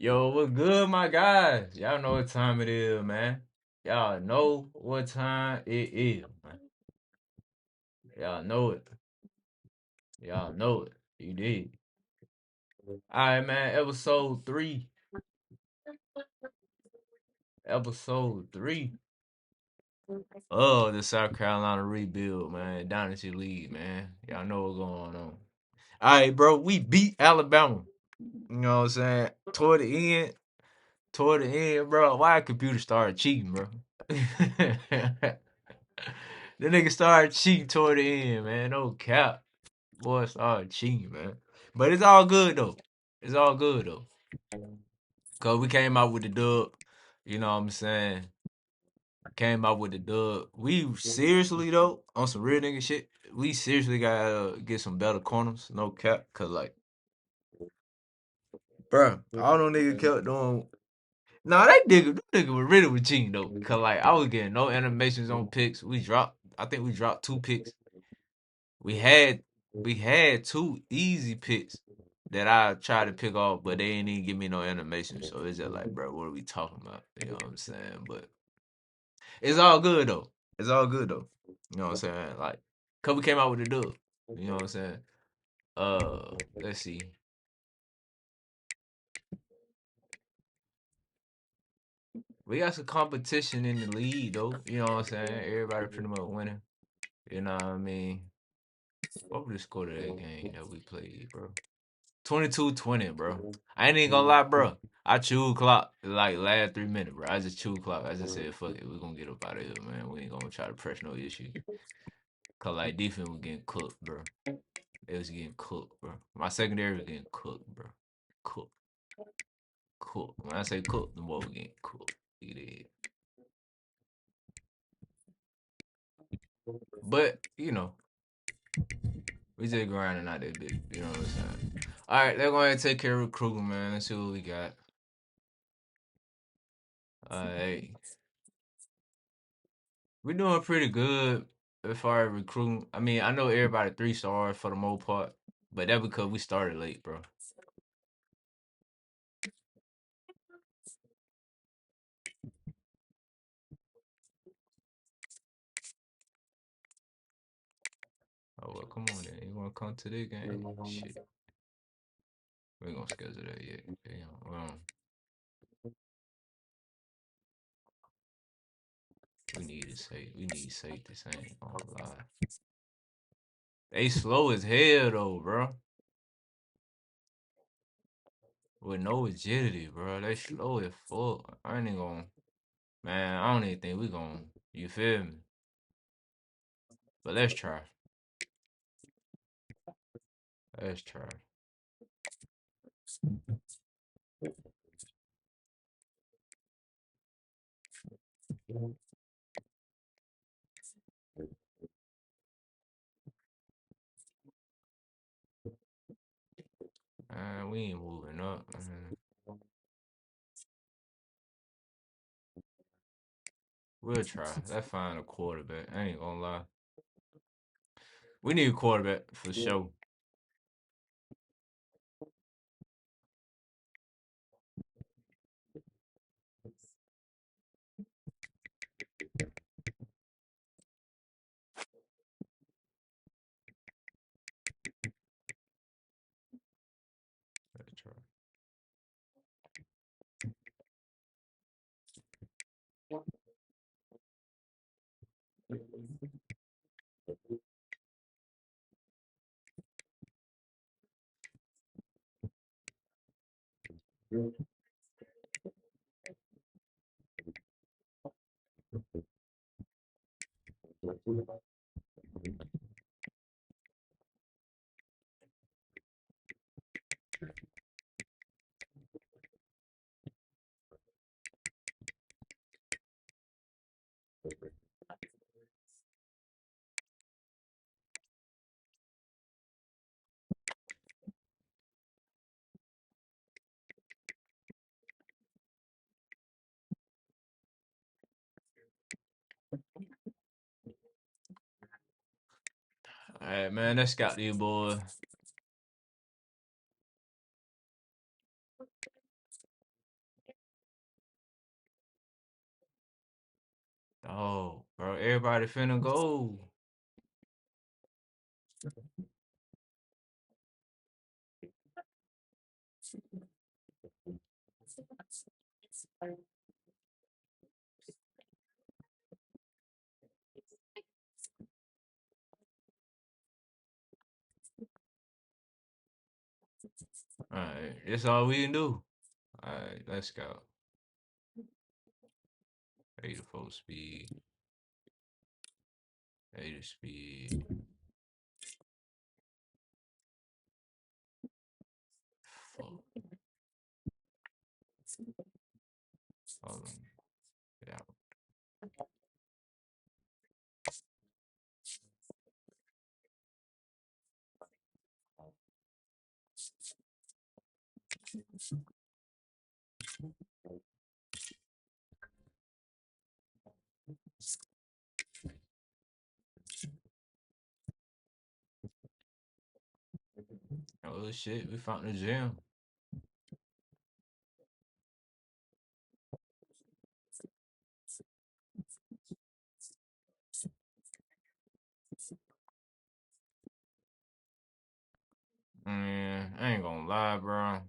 Yo, what good, my guys? Y'all know what time it is, man. Y'all know what time it is, man. Y'all know it. Y'all know it. You did. All right, man. Episode three. Episode three. Oh, the South Carolina rebuild, man. Dynasty League, man. Y'all know what's going on. All right, bro. We beat Alabama. You know what I'm saying? Toward the end, bro. Why computer started cheating, bro? The nigga started cheating toward the end, man. No cap. Boy started cheating, man. But it's all good though. It's all good though. Cause we came out with the dub. You know what I'm saying? Came out with the dub. We seriously though, on some real nigga shit, we seriously gotta get some better corners. No cap. Cause like, bruh, all them niggas kept doing. Nah, that nigga was really with cheating though. Cause like I was getting no animations on picks. I think we dropped two picks. We had we had two easy picks that I tried to pick off, but they ain't even give me no animation. So it's just like, bro, what are we talking about? You know what I'm saying? But it's all good though. It's all good though. You know what I'm saying? Like, cause we came out with a dub. You know what I'm saying? Let's see. We got some competition in the league though. You know what I'm saying? Everybody pretty much winning. You know what I mean? What was the score of that game that we played, bro? 22-20, bro. I ain't even gonna lie, bro. I chewed clock like last 3 minutes, bro. I just chewed clock. I just said, fuck it, we gonna get up out of here, man. We ain't gonna try to press no issue. Cause like defense was getting cooked, bro. It was getting cooked, bro. My secondary was getting cooked, bro. Cooked. Cooked. When I say cooked, the ball was getting cooked. It is. But, we just grinding out that bit. You know what I'm saying? Alright, let's go ahead and take care of recruiting, man. Let's see what we got. Alright. We're doing pretty good as far as recruiting. I mean, I know everybody 3 stars for the most part, but that because we started late, bro. Oh well, come on then. You wanna come to this game? Shit, we ain't gonna schedule that yet. Damn. We need safety. I ain't gonna lie. They slow as hell though, bro. With no agility, bro. They slow as fuck. I ain't even gonna. Man, I don't even think we gonna. You feel me? But let's try. Let's try. We ain't moving up. We'll try. Let's find a quarterback. I ain't gonna lie. We need a quarterback for sure. Let's try. All right, man. Let's scout these boys. Oh, bro, everybody finna go. Alright, that's all we can do. Alright, let's go. 84 speed. 80 speed. Fuck. Hold on. Yeah. Oh shit, we found the gym. Man, I ain't gonna lie, bro.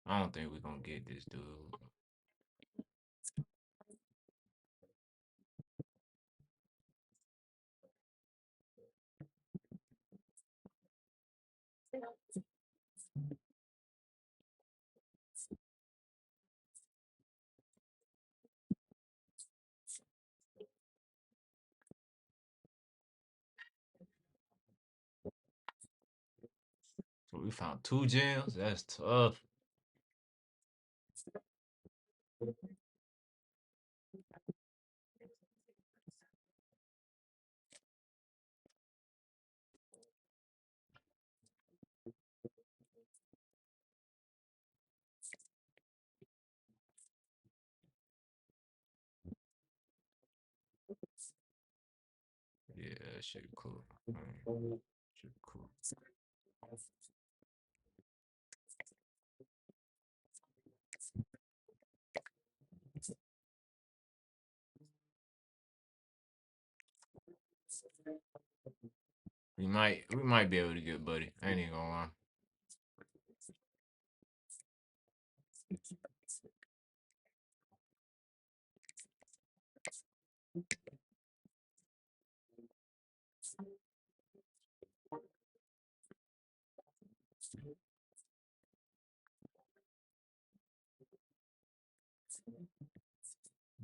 I don't think we're gonna get this dude. So we found two gyms. That's tough. Yeah, that shit cool. Shit cool. We might be able to get Buddy. I ain't even gonna lie.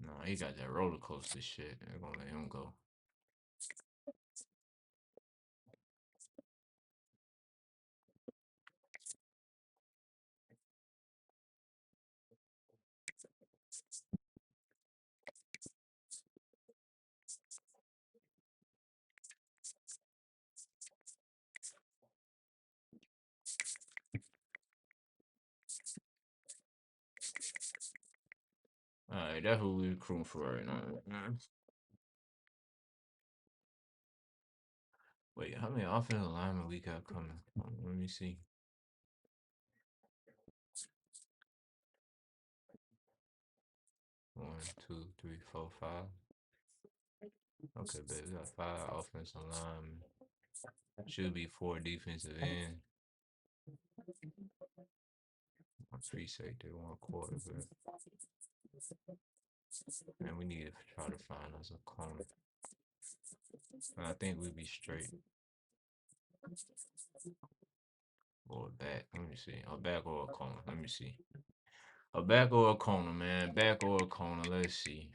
No, he got that roller coaster shit. They're gonna let him go. Alright, that's who we recruiting for right now. Wait, how many offensive linemen we got coming? Let me see. One, two, three, four, five. Okay, baby, we got five offensive linemen. Should be four defensive end. One free safety, one quarterback. And we need to try to find us a corner. And I think we'll be straight. Or a back. Let me see. A back or a corner. Let me see. A back or a corner, man. Back or a corner. Let's see.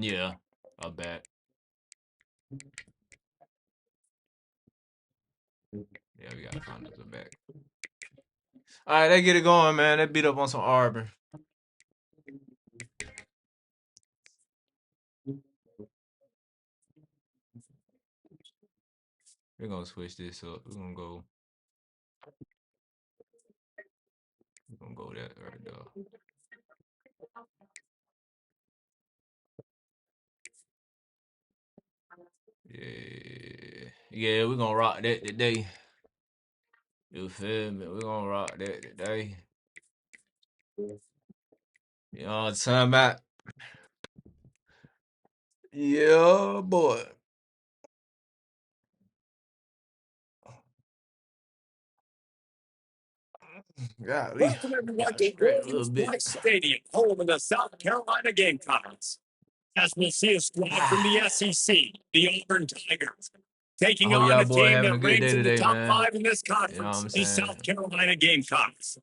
Yeah, a back. Yeah, we gotta find us a back. All right, they get it going, man. They beat up on some Auburn. We're gonna switch this up. We're gonna go. We're gonna go that right there. Yeah. Yeah, we're gonna rock that today. You feel me? We're gonna rock that today. You know what I'm talking about? Yeah, boy. Golly. Welcome everyone Got to straight a little bit. Stadium, home of the South Carolina Gamecocks. As we'll see a squad from the SEC, the Auburn Tigers, I taking hope on y'all a boy team having a that good reigns day in the today, top man. 5 in this You know what I'm conference, the saying? South Carolina Gamecocks.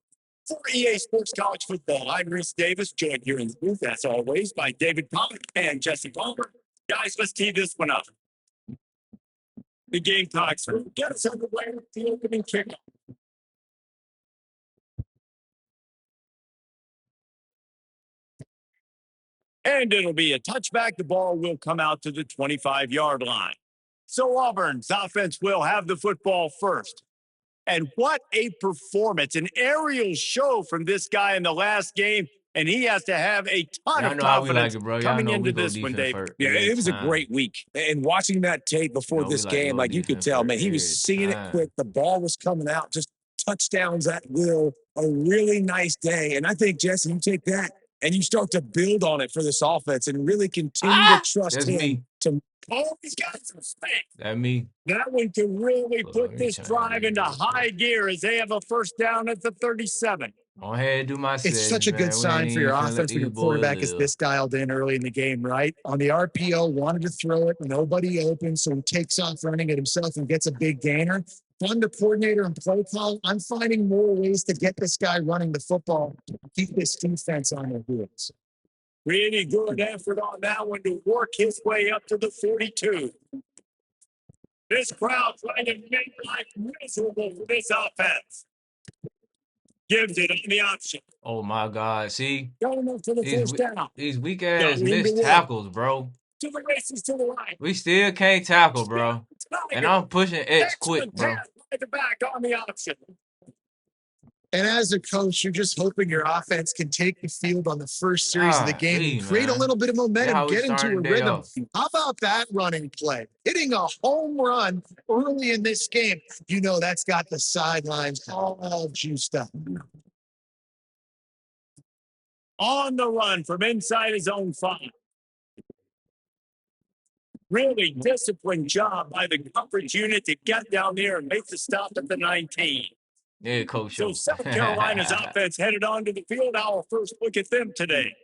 For EA Sports College Football, I'm Reese Davis, joined here in the booth, as always, by David Pollack and Jesse Palmer. Guys, let's tee this one up. The Gamecocks will get us underway with the opening kickoff. And it'll be a touchback. The ball will come out to the 25-yard line. So Auburn's offense will have the football first. And what a performance, an aerial show from this guy in the last game. And he has to have a ton Y'all of know how we like confidence it, bro. Y'all coming know into we go this one, defense Dave. first Yeah, every it was a time. great week. And watching that tape before No, we this like to game, go like you could defense tell, first man, he was every seeing it time. quick. The ball was coming out, just touchdowns at will. A really nice day. And I think, Jesse, you take that and you start to build on it for this offense and really continue to trust That's him me. to. Oh, he's got some space. That me. That one can really Hold on, put let me this change drive this into real quick. high gear as they have a first down at the 37. Go ahead and do my It's settings, such a good man. We ain't sign for your even finna let offense when these your boys quarterback is live. this dialed in early in the game, right? On the RPO, wanted to throw it, nobody open, so he takes off running it himself and gets a big gainer. Fun to coordinator and play call. I'm finding more ways to get this guy running the football, keep this defense on their heels. Really good effort on that one to work his way up to the 42. This crowd trying to make life miserable for this offense. Gives it on the option. Oh my God. See? Going up to the first down. These weak ass Going missed into tackles, bro. To the races to the right. We still can't tackle, bro. And I'm pushing X quick, bro. At the back on the option. And as a coach, you're just hoping your offense can take the field on the first series of the game and create a little bit of momentum, get into a rhythm. How about that running play? Hitting a home run early in this game. You know that's got the sidelines all juiced up. On the run from inside his own 5. Really disciplined job by the coverage unit to get down there and make the stop at the 19. Yeah, Coach. So South Carolina's offense headed onto the field. Our first look at them today.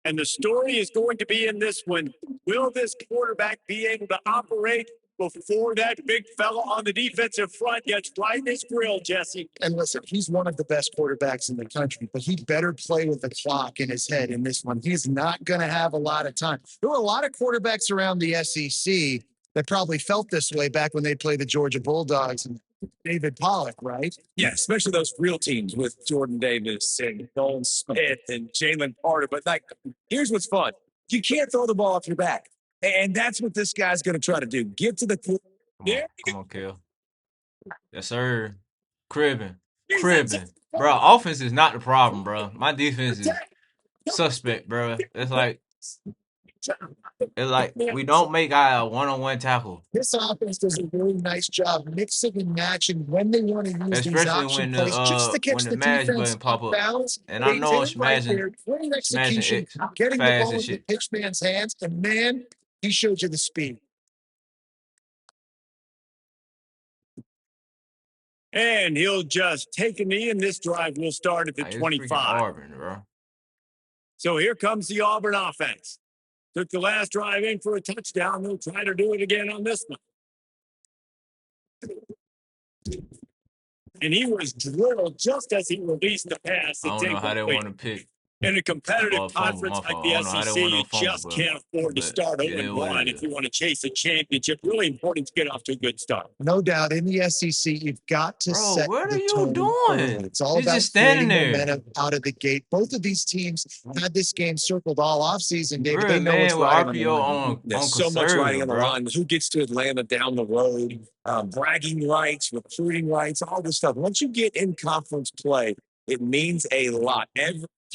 And the story is going to be in this one. Will this quarterback be able to operate before that big fella on the defensive front gets right in his grill, Jesse? And listen, he's one of the best quarterbacks in the country, but he better play with the clock in his head in this one. He's not going to have a lot of time. There were a lot of quarterbacks around the SEC that probably felt this way back when they played the Georgia Bulldogs and David Pollack, right? Yeah, especially those real teams with Jordan Davis and Nolan Smith and Jalen Carter. But like, here's what's fun. You can't throw the ball off your back. And that's what this guy's going to try to do. Get to the Come on, Kel. Yes, sir. Cribbing. Bro, offense is not the problem, bro. My defense is suspect, bro. It's like we don't make our one-on-one tackle. This offense does a really nice job mixing and matching when they want to use these option plays just to catch the defense off balance. And I know I'm smashing X, getting the ball into the pitchman's hands, and man, he showed you the speed. And he'll just take a knee, and this drive will start at the 25. Auburn, bro. So here comes the Auburn offense. Took the last drive in for a touchdown. They'll try to do it again on this one. And he was drilled just as he released the pass. I don't know how they want to pick. In a competitive conference like the SEC, you just can't afford to start 0-1 if you want to chase a championship. Really important to get off to a good start. No doubt. In the SEC, you've got to set the tone early. It's all about creating momentum out of the gate. Both of these teams had this game circled all offseason, David. They know what's riding on the line. There's so much riding on the line. Who gets to Atlanta down the road, bragging rights, recruiting rights, all this stuff. Once you get in conference play, it means a lot.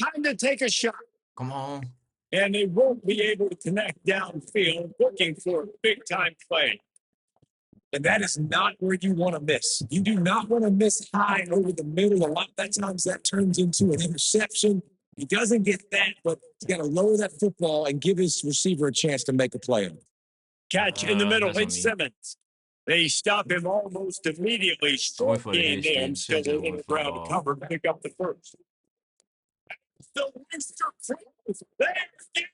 Time to take a shot. Come on. And they won't be able to connect downfield looking for a big-time play. And that is not where you want to miss. You do not want to miss high over the middle. A lot of times that turns into an interception. He doesn't get that, but he's got to lower that football and give his receiver a chance to make a play on it. Catch in the middle. It's Simmons. They stop him almost immediately. Short game there. I'm still in the ground to cover to pick up the first. The Rooster throws. There's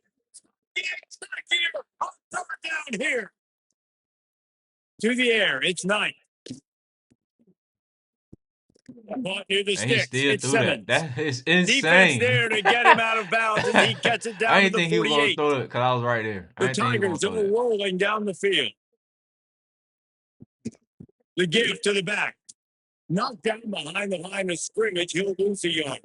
it's back here. On third down here. To the air. It's Knight. Near the And he sticks. still It's threw Simmons. that. That is insane. Defense there to get him out of bounds, and he gets it down I to didn't the think he was going to 48. throw it because I was right there. The Tigers are rolling down the field. The give to the back. Knocked down behind the line of scrimmage. He'll lose a yard.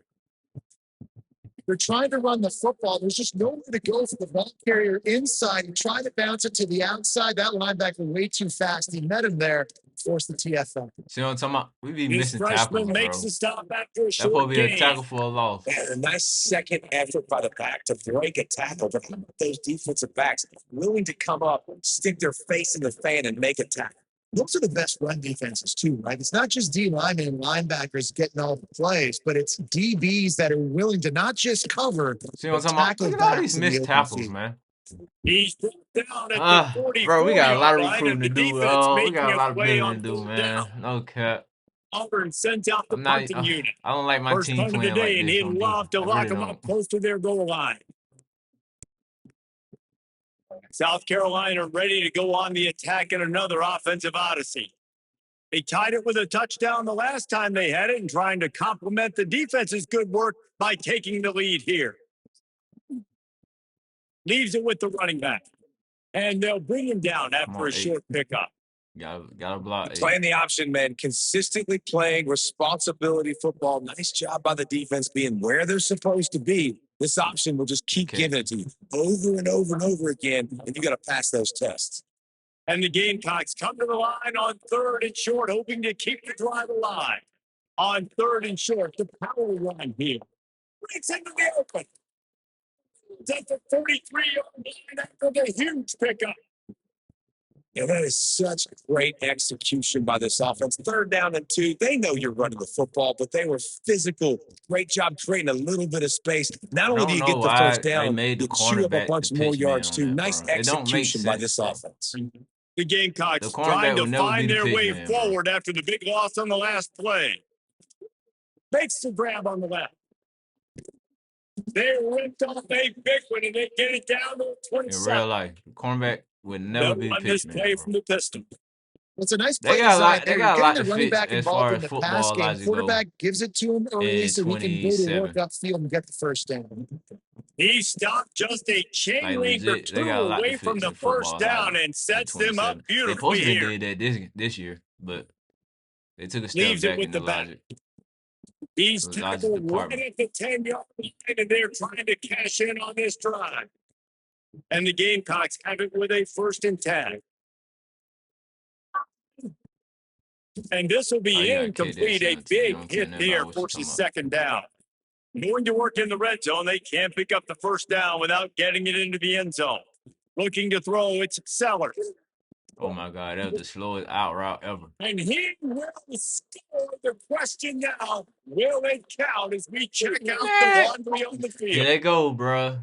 They're trying to run the football. There's just nowhere to go for the ball carrier inside. He tried to bounce it to the outside. That linebacker way too fast. He met him there, forced the TFL. See what I'm talking about? We be This missing freshman tackles, makes bro. a stop after a That short probably be a gain. tackle for a loss. And a nice second effort by the back to break a tackle. But how about those defensive backs willing to come up, stick their face in the fan, and make a tackle? Those are the best run defenses too, right? It's not just D linemen and linebackers getting all the plays, but it's DBs that are willing to not just cover, See what I'm but talking about? tackle Look at all backs these in the missed open tackles, field. man. He's brought down at the 40. Bro, we got a lot of line, recruiting to and the do. defense We making got a lot of play building on to do, third man. down. No cap. Auburn sends out the I'm not. punting unit. I don't like my First team punt of the playing like day, and this he'd on love defense. to I lock really them don't. up close to their goal line. South Carolina ready to go on the attack in another offensive odyssey. They tied it with a touchdown the last time they had it and trying to complement the defense's good work by taking the lead here. Leaves it with the running back. And they'll bring him down after a short pickup. Gotta block. Playing the option, man. Consistently playing responsibility football. Nice job by the defense being where they're supposed to be. This option will just keep giving it to you over and over and over again, and you got to pass those tests. And the Gamecocks come to the line on third and short, hoping to keep the drive alive. On third and short, the power run here. Breaks into the open. It's at the 33-yard line after the huge pickup. Yeah, that is such great execution by this offense. Third down and 2. They know you're running the football, but they were physical. Great job creating a little bit of space. Not only do you get the first down, you chew up a bunch more yards too. Nice execution by this offense. The Gamecocks The trying to never find be the their pitch way man, forward after the big loss on the last play. Makes the grab on the left. They ripped off a big one, and they get it down to 27. In real life, the cornerback would never be the pitch man. Play from the pistol. It's a nice play They got a lot. there. They got a lot to Getting the running fix back as far involved as in the pass football game. logic go. Quarterback gives it to him early in so he can go to work 27. upfield and get the first down. He stopped just a chain Like link or legit, they two got a lot away to from fix the in football first down logic and in sets them up 27. They beautifully supposed to here. did that this year, but they took a step Leaves it back with in the the back. logic. He's The logic tackled right department. at the 10-yard line, and they're trying to cash in on this drive. And the Gamecocks have it with a 1st and 10. And this will be incomplete. A big hit there forces second down. Going to work in the red zone. They can't pick up the first down without getting it into the end zone. Looking to throw, it's Sellers. Oh my God, that was the slowest out route ever. And he will score. The question now, will it count as we check out the laundry on the field? Here they go, bro.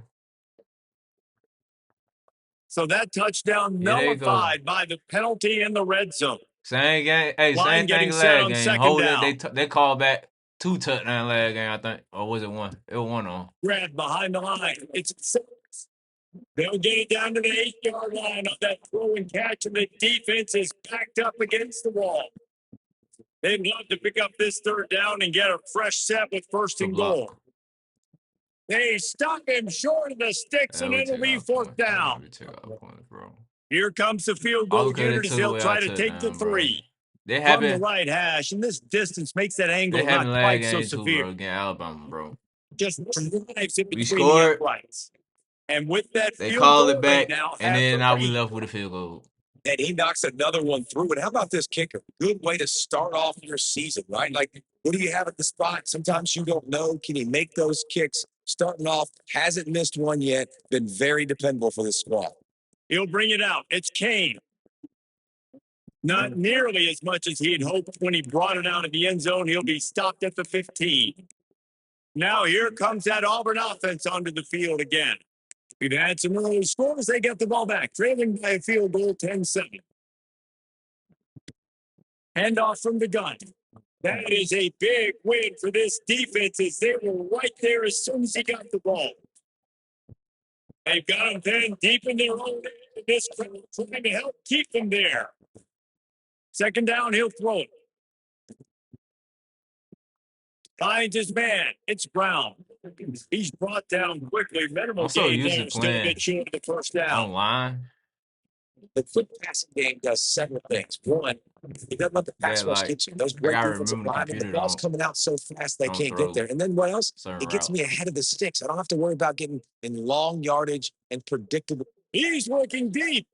So that touchdown nullified by the penalty in the red zone. Same game. Hey, Line same thing last game. Hold it. They called back 2 touchdowns last game, I think. Or was it 1? It was 1 on. Grab behind the line. It's 6. They'll get it down to the 8-yard line on that throw and catch, and the defense is backed up against the wall. They'd love to pick up this third down and get a fresh set with 1st and goal. They stop him short of the sticks, and it'll be 4th down. Here comes the field goal unit as they'll try to take the 3. They from the right hash, and this distance makes that angle not quite so severe. Against Alabama, bro. Just drives it between scored. the uprights. And with that They field call goal, it back, they now and have then the now we lead. left with a field goal. And he knocks another one through. And how about this kicker? Good way to start off your season, right? Like, what do you have at the spot? Sometimes you don't know. Can he make those kicks? Starting off, hasn't missed one yet. Been very dependable for this squad. He'll bring it out. It's Kane. Not nearly as much as he had hoped when he brought it out of the end zone. He'll be stopped at the 15. Now here comes that Auburn offense onto the field again. We've had some early scores. They get the ball back, trailing by a field goal 10-7. Handoff from the gun. That is a big win for this defense as they were right there as soon as he got the ball. They've got him then deep in their own this crowd, trying to help keep them there. Second down, he'll throw it. Finds his man. It's Brown. He's brought down quickly. Minimal I'm so gain used there. to Still playing get short of the first down. online The quick passing game does several things. One, it doesn't let the pass that rush like get you. Those I great gotta defensive remember the linemen, the computer ball's coming out so fast they don't can't get throw there. And then what else? certain It gets routes. me ahead of the sticks. I don't have to worry about getting in long yardage and predictable. He's working deep.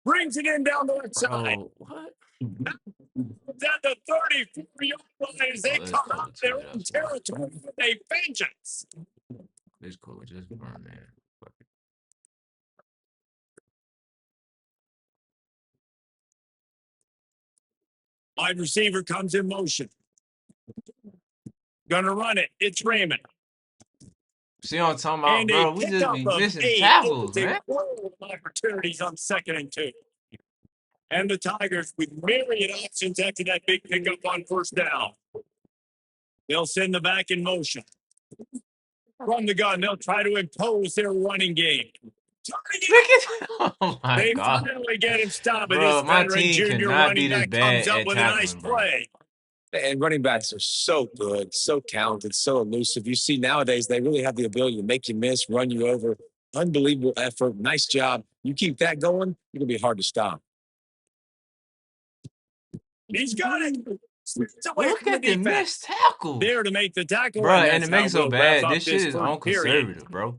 Brings it in down the left side. Bro, what? At the 34-yard line as they Oh, come cool out too. their own territory with a vengeance. It's cool. Just run, man. Fuck it. Wide receiver comes in motion. Gonna run it. It's Raymond. See what I'm talking about, And bro? a We just pickup be of missing 8 tackles, opens a man. world of opportunities on 2nd and 2. And the Tigers with myriad options after that big pickup on first down. They'll send the back in motion. From the gun, they'll try to impose their running game. Look at oh my They god, finally get him stopped. And bro. this My veteran team junior cannot be running this back comes bad up at with a nice tackling, bro. play. And running backs are so good, so talented, so elusive. You see nowadays, they really have the ability to make you miss, run you over. Unbelievable effort. Nice job. You keep that going, you're going to be hard to stop. He's got it. Away Look from the at the defense. missed tackles, There to make the tackle. bro. And And that's it how makes it so we'll wrap bad. up This shit this is first period. unconservative, bro.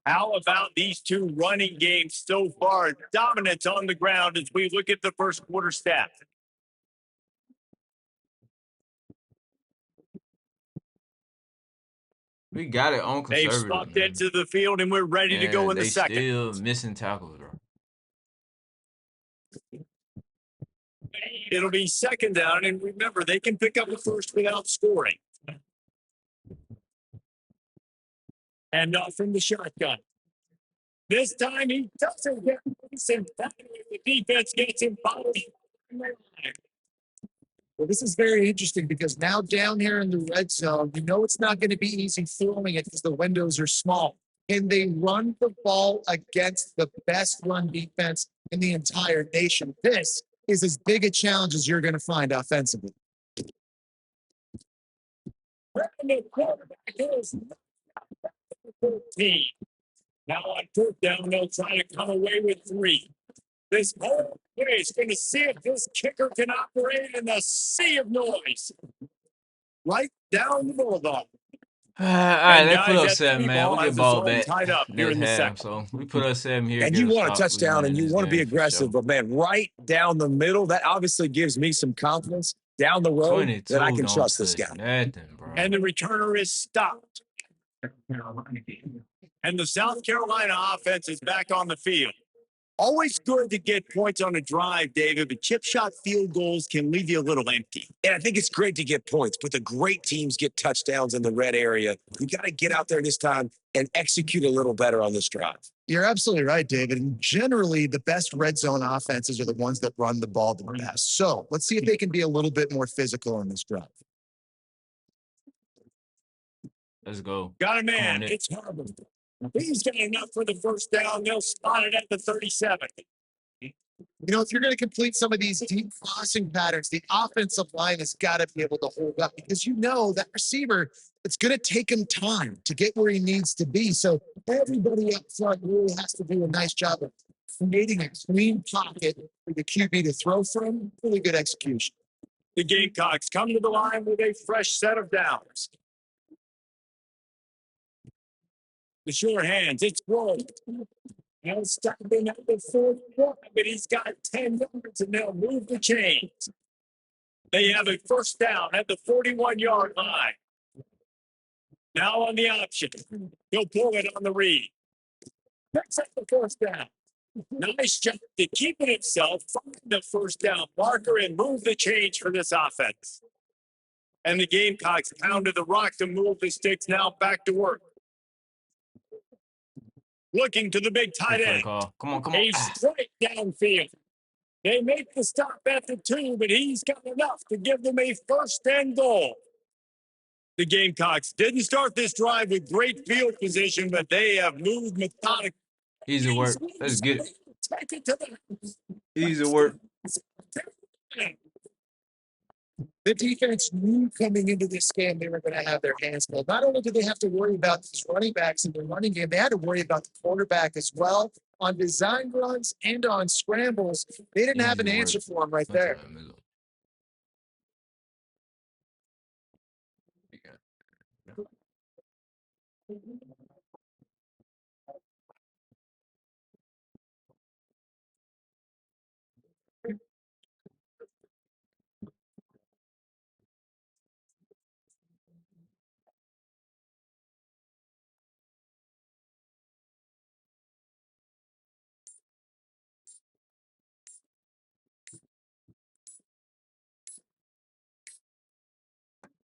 How about these two running games so far? Dominance on the ground as we look at the first quarter stats. We got it They've unconservative, swapped man. into the field, and we're ready to go And in the they second. still missing tackles, bro. It'll be second down, and remember, they can pick up the first without scoring. And off from the shotgun. This time he doesn't get some the defense gets him fouled. Well, this is very interesting because now down here in the red zone, you know it's not going to be easy throwing it because the windows are small. Can they run the ball against the best run defense in the entire nation? This is as big a challenge as you're going to find offensively. The quarterback is 13. Now on fourth down, they'll try to come away with 3. This whole play is going to see if this kicker can operate in the sea of noise. Right down the boulevard. All right, And they put guys, up that 7, three man. ball We get has us ball all back tied up here next in the half. second. So we put up 7 here. And get you a want a stop. We touchdown winning and you this want to be game for aggressive, sure. but man, right down the middle, that obviously gives me some confidence down the road 22 that I can don't trust this touch guy. nothing, bro. And the returner is stopped. And the South Carolina offense is back on the field. Always good to get points on a drive, David, but chip shot field goals can leave you a little empty. And I think it's great to get points, but the great teams get touchdowns in the red area. You got to get out there this time and execute a little better on this drive. You're absolutely right, David. And generally, the best red zone offenses are the ones that run the ball the best. So let's see if they can be a little bit more physical on this drive. Let's go. Got a Come on, man. Nick. It's Harvard. He's got enough for the first down. They'll spot it at the 37. You know, if you're going to complete some of these deep crossing patterns, the offensive line has got to be able to hold up because you know that receiver, it's going to take him time to get where he needs to be. So everybody up front really has to do a nice job of creating a clean pocket for the QB to throw from. Really good execution. The Gamecocks come to the line with a fresh set of downs. The short hands, it's Wolf. Now stopping at the 41, but he's got 10 yards and they'll move the chains. They have a first down at the 41-yard line. Now on the option. He'll pull it on the read. Picks up the first down. Nice job to keep it himself, find the first down marker, and move the change for this offense. And the Gamecocks pounded the rock to move the sticks, now back to work. Looking to the big tight end. Come on. A straight downfield. They make the stop at the 2, but he's got enough to give them a first and goal. The Gamecocks didn't start this drive with great field position, but they have moved methodically. Easy work. Let's get it. Take it to the Easy work. The defense knew coming into this game they were going to have their hands full. Not only did they have to worry about these running backs in the running game, they had to worry about the quarterback as well. On design runs and on scrambles, they didn't have an answer for him right there.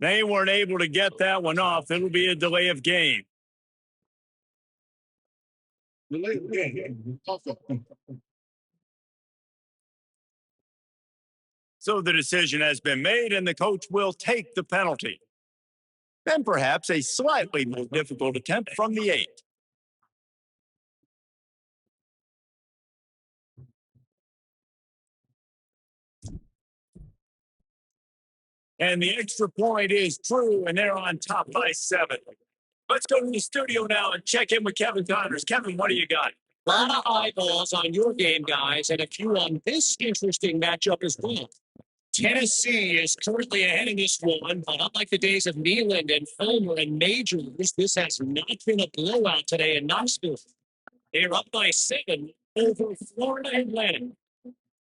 They weren't able to get that one off. It'll be a delay of game. So the decision has been made, and the coach will take the penalty. And perhaps a slightly more difficult attempt from the 8. And the extra point is true, and they're on top by 7. Let's go to the studio now and check in with Kevin Connors. Kevin, what do you got? A lot of eyeballs on your game, guys, and a few on this interesting matchup as well. Tennessee is currently ahead in this one, but unlike the days of Neyland and Fulmer and Majors, this has not been a blowout today in Knoxville. They're up by 7 over Florida Atlantic.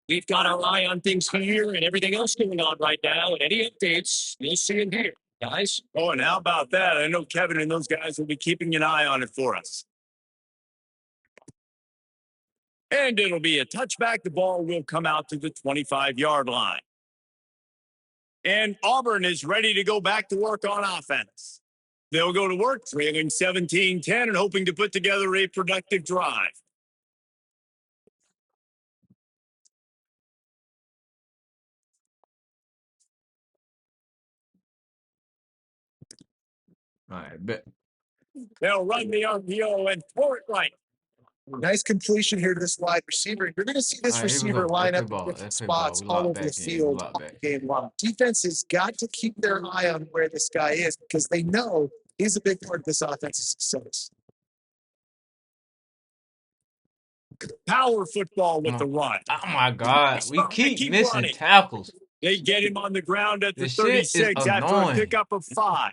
We've got our eye on things here and everything else going on right now, and any updates, you'll see in here, guys. Oh, and how about that? I know Kevin and those guys will be keeping an eye on it for us. And it'll be a touchback. The ball will come out to the 25-yard line. And Auburn is ready to go back to work on offense. They'll go to work trailing 17-10 and hoping to put together a productive drive. All right, bet. They'll run the RPO and throw it right. Nice completion here to this wide receiver. You're going to see this receiver line up in different spots all over the field game long. Defense has got to keep their eye on where this guy is because they know he's a big part of this offense's success. Power football with the run. Oh, my God. We keep missing running. Tackles. They get him on the ground at the 36 after a pickup of 5.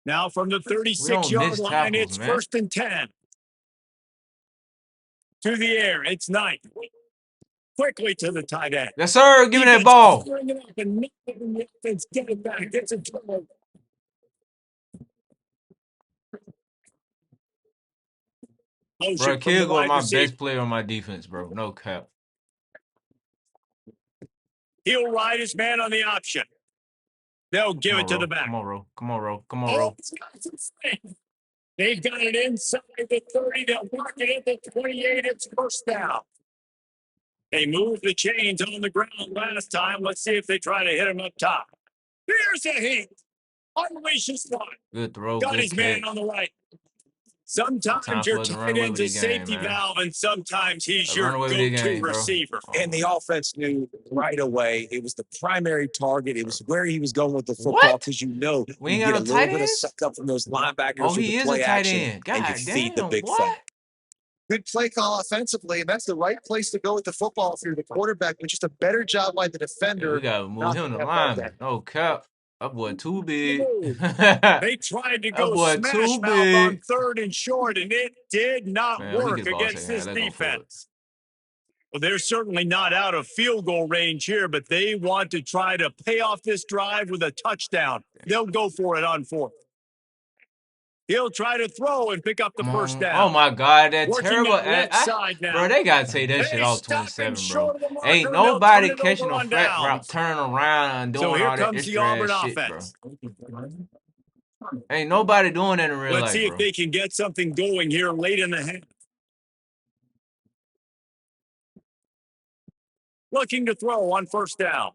Now from the 36-yard line, it's 1st and 10. To the air, it's 9. Quickly to the tight end. Yes, sir. Give me that ball. Get it back. Gets it to Bro, Kid go my best player on my defense, bro. No cap. He'll ride his man on the option. They'll give it to the back. Come on, Ro. Come on, Ro. Come on, Ro. They've got it inside the 30. They'll mark it at the 28. It's 1st down. They moved the chains on the ground last time. Let's see if they try to hit him up top. Here's a hit. Unleashes one. Good throw. Got his man on the right. Sometimes your tight end's a safety valve, and sometimes he's your go-to receiver. And the offense knew right away it was the primary target. It was where he was going with the football because you know we you get a little bit of suck up from those linebackers with the play action, and you feed the big fella. Good play call offensively, and that's the right place to go with the football if you're the quarterback, but just a better job by the defender. Yeah, we got to move him to line. No cap. That boy too big. They tried to go smash mouth on 3rd and short, and it did not work against this defense. Well, they're certainly not out of field goal range here, but they want to try to pay off this drive with a touchdown. They'll go for it on 4th. He'll try to throw and pick up the first down. Oh my God, that Working terrible. that left side now. Bro, they gotta take that shit off 27, bro. Ain't nobody catching a flat turn around and doing all that extra ass shit, bro. Ain't nobody doing that in real life, Let's see if they can get something going here late in the half. Looking to throw on first down.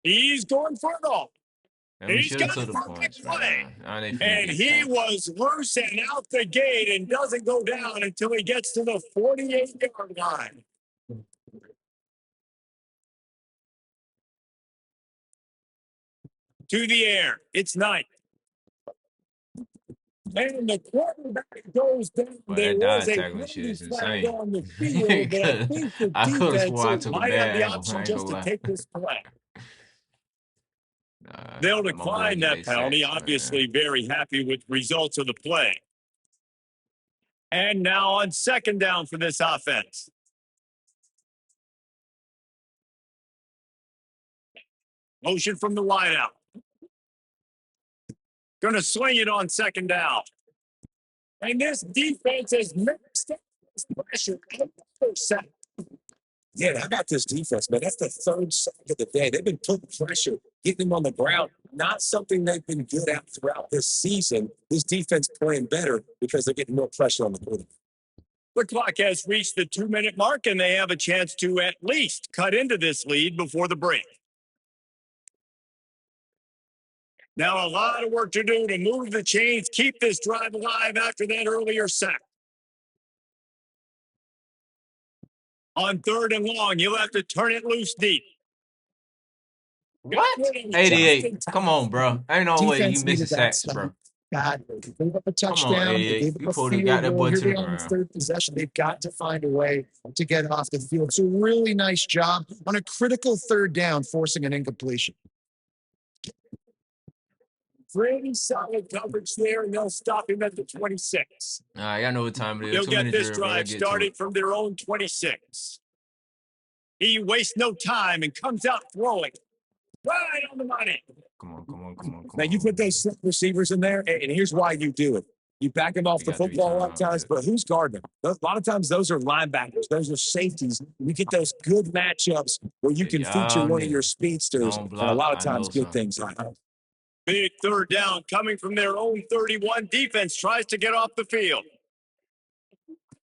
He's going for it all. And we should have took the points, man. And he was loose and out the gate and doesn't go down until he gets to the 48-yard line. To the air. It's Knight. And the quarterback goes down. There was a holding flag on the field, but I think the defense might have the option just to take this play. They'll decline that penalty. Obviously, very happy with results of the play. And now on second down for this offense. Motion from the wideout. Going to swing it on second down. And this defense has mixed up this pressure. Yeah, how about this defense, man? That's the third sack of the day. They've been putting pressure, getting them on the ground. Not something they've been good at throughout this season. This defense playing better because they're getting more pressure on the quarterback. The clock has reached the 2-minute mark, and they have a chance to at least cut into this lead before the break. Now a lot of work to do to move the chains, keep this drive alive after that earlier sack. On third and long, you'll have to turn it loose deep. What? 88. Come on, bro. Ain't no way you miss a sack, bro. God, they gave up a touchdown. They gave up a field goal. Here they are on the third possession. They've got to find a way to get off the field. So really nice job on a critical third down, forcing an incompletion. Pretty solid coverage there, and they'll stop him at the 26. Y'all know what time it is. They'll get this drive started from their own 26. He wastes no time and comes out throwing. Right on the money. Come on. Now, you put those receivers in there, and here's why you do it. You back them off the football a lot of times, but who's guarding them? A lot of times, those are linebackers. Those are safeties. You get those good matchups where you can feature one of your speedsters, and a lot of times good things happen. Big third down coming from their own 31. Defense tries to get off the field.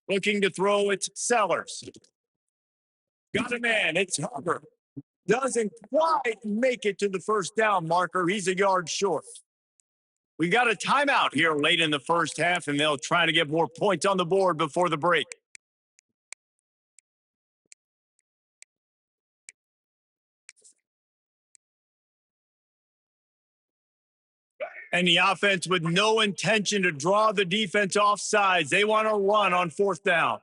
Looking to throw, it's Sellers. Got a man, it's Hubbard. Doesn't quite make it to the first down marker. He's a yard short. We got a timeout here late in the first half, and they'll try to get more points on the board before the break. And the offense with no intention to draw the defense off sides. They want to run on fourth down.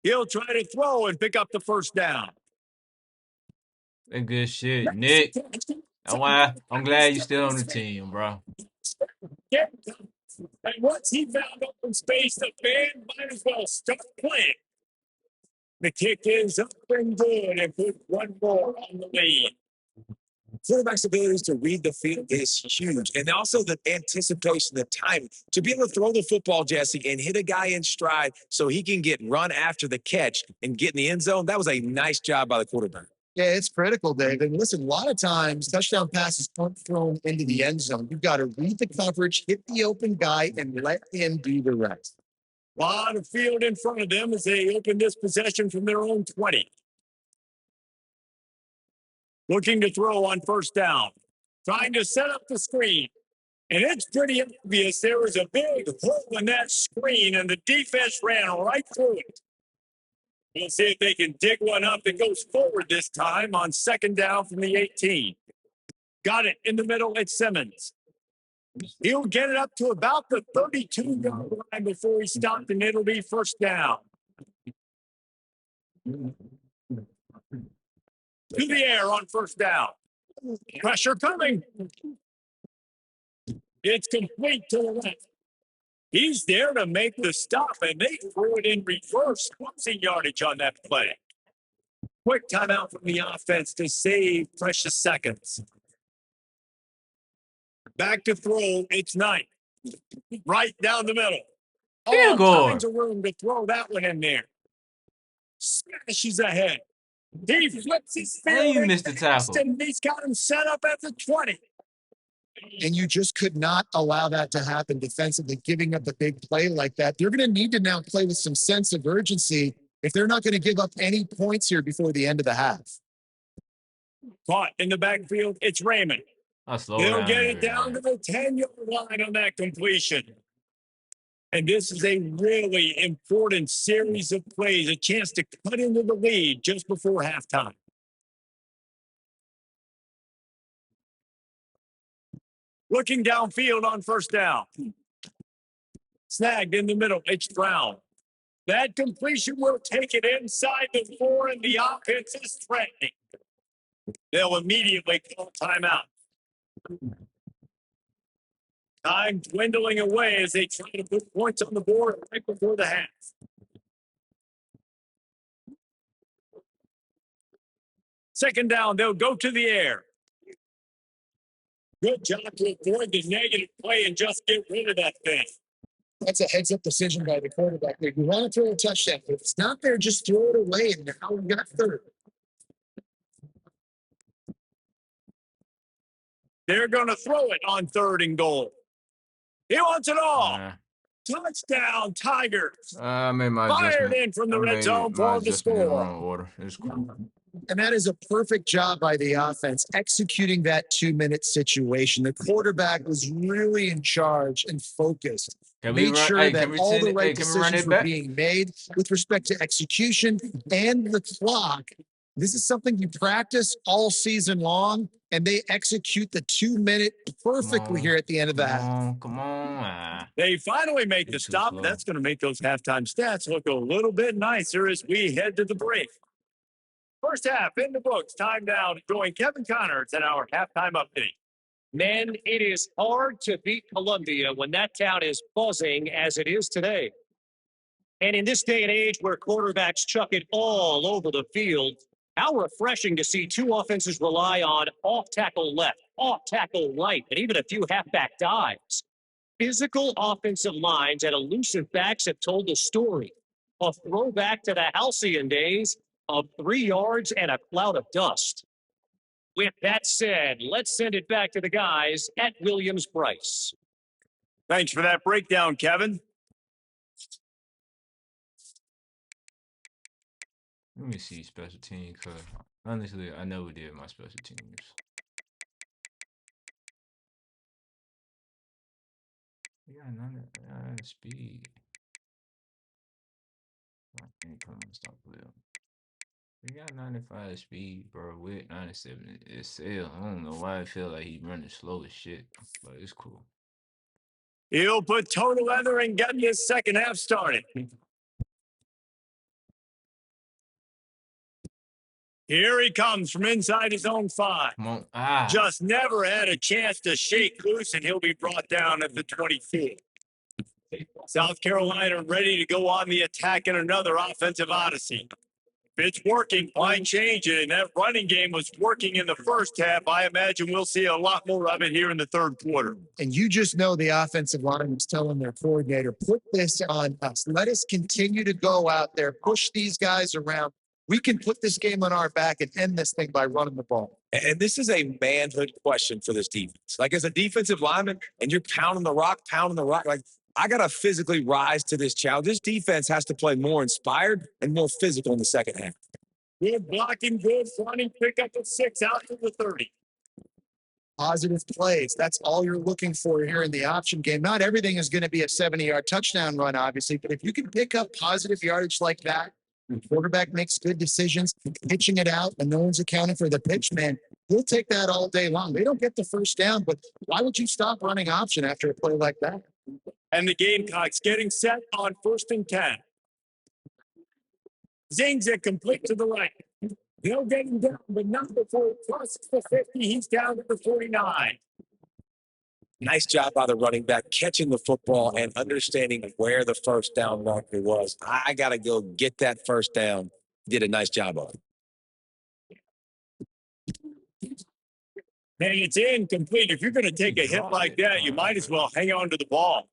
He'll try to throw and pick up the first down. That good shit, Nick. That's why I'm glad you're still on the team, bro. And once he found open space, the band might as well start playing. The kick is up and good and put one more on the lead. Quarterback's ability to read the field is huge. And also the anticipation, the timing. To be able to throw the football, Jesse, and hit a guy in stride so he can get run after the catch and get in the end zone, that was a nice job by the quarterback. Yeah, it's critical, Dave. And listen, a lot of times touchdown passes aren't thrown into the end zone. You've got to read the coverage, hit the open guy, and let him do the rest. A lot of field in front of them as they open this possession from their own 20. Looking to throw on first down. Trying to set up the screen. And it's pretty obvious there was a big hole in that screen, and the defense ran right through it. We'll see if they can dig one up that goes forward this time on second down from the 18. Got it in the middle. It's Simmons. He'll get it up to about the 32-yard line before he stopped, and it'll be first down. To the air on first down. Pressure coming. It's complete to the left. He's there to make the stop, and they threw it in reverse. Closing yardage on that play. Quick timeout from the offense to save precious seconds. Back to throw. It's 9. Right down the middle. Field goal. Tons of room to throw that one in there. Smashes ahead. He flips his field. And you missed the tackle. And he's got him set up at the 20. And you just could not allow that to happen defensively, giving up a big play like that. They're going to need to now play with some sense of urgency if they're not going to give up any points here before the end of the half. Caught in the backfield, it's Raymond. They'll get it down to the 10-yard line on that completion. And this is a really important series of plays, a chance to cut into the lead just before halftime. Looking downfield on first down. Snagged in the middle, it's Brown. That completion will take it inside the 4, and the offense is threatening. They'll immediately call timeout. Time dwindling away as they try to put points on the board right before the half. Second down, they'll go to the air. Good job to avoid the negative play and just get rid of that thing. That's a heads-up decision by the quarterback. You want to throw a touchdown. If it's not there, just throw it away, and now we got third. They're going to throw it on 3rd and goal. He wants it all. Touchdown, Tigers. I made my Fired in from the red zone for the score. It's cool. And that is a perfect job by the offense, executing that 2-minute situation. The quarterback was really in charge and focused. Made sure that all the right decisions were being made with respect to execution and the clock. This is something you practice all season long, and they execute the 2-minute perfectly here at the end of the half. Come on. They finally make the stop. That's going to make those halftime stats look a little bit nicer as we head to the break. First half in the books. Time down. Join Kevin Connors at our halftime update. Men, it is hard to beat Columbia when that town is buzzing as it is today. And in this day and age where quarterbacks chuck it all over the field, how refreshing to see 2 offenses rely on off-tackle left, off-tackle right, and even a few halfback dives. Physical offensive lines and elusive backs have told the story. A throwback to the halcyon days of 3 yards and a cloud of dust. With that said, let's send it back to the guys at Williams-Brice. Thanks for that breakdown, Kevin. Let me see special team, because honestly, I never did my special teams. We got 9 speed. I can't come and stop with them. We got 95 speed, bro, with 97. It's still, I don't know why I feel like he's running slow as shit, but it's cool. He'll put total leather and get this second half started. Here he comes from inside his own 5. Come on. Just never had a chance to shake loose, and he'll be brought down at the 24. South Carolina ready to go on the attack in another offensive odyssey. If it's working, why change it? And that running game was working in the first half. I imagine we'll see a lot more of it here in the 3rd quarter. And you just know the offensive line was telling their coordinator, put this on us. Let us continue to go out there, push these guys around. We can put this game on our back and end this thing by running the ball. And this is a manhood question for this defense. Like, as a defensive lineman, and you're pounding the rock, like, I got to physically rise to this challenge. This defense has to play more inspired and more physical in the second half. Good blocking, good running, pick up at 6 out to the 30. Positive plays. That's all you're looking for here in the option game. Not everything is going to be a 70-yard touchdown run, obviously, but if you can pick up positive yardage like that, the quarterback makes good decisions, pitching it out, and no one's accounting for the pitch, man, he'll take that all day long. They don't get the first down, but why would you stop running option after a play like that? And the Gamecocks getting set on 1st and 10. Zings it complete to the right. They'll get him down, but not before it crosses the 50. He's down to the 49. Nice job by the running back, catching the football and understanding where the first down marker was. I got to go get that first down. Did a nice job on it. And it's incomplete. If you're going to take a hit like that, you might as well hang on to the ball.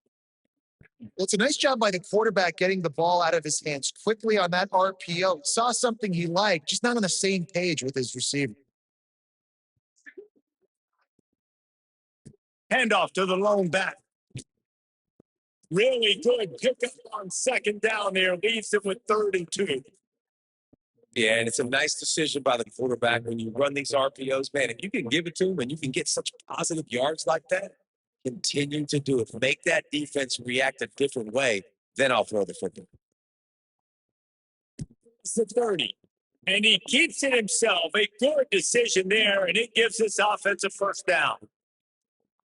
Well, it's a nice job by the quarterback getting the ball out of his hands quickly on that RPO. Saw something he liked, just not on the same page with his receiver. Handoff to the lone back. Really good pickup on second down there. Leaves it with 3rd and 2. Yeah, and it's a nice decision by the quarterback when you run these RPOs, man. If you can give it to him and you can get such positive yards like that, continue to do it. Make that defense react a different way, then I'll throw the football. It's the 30. And he keeps it himself. A good decision there, and it gives this offense a first down.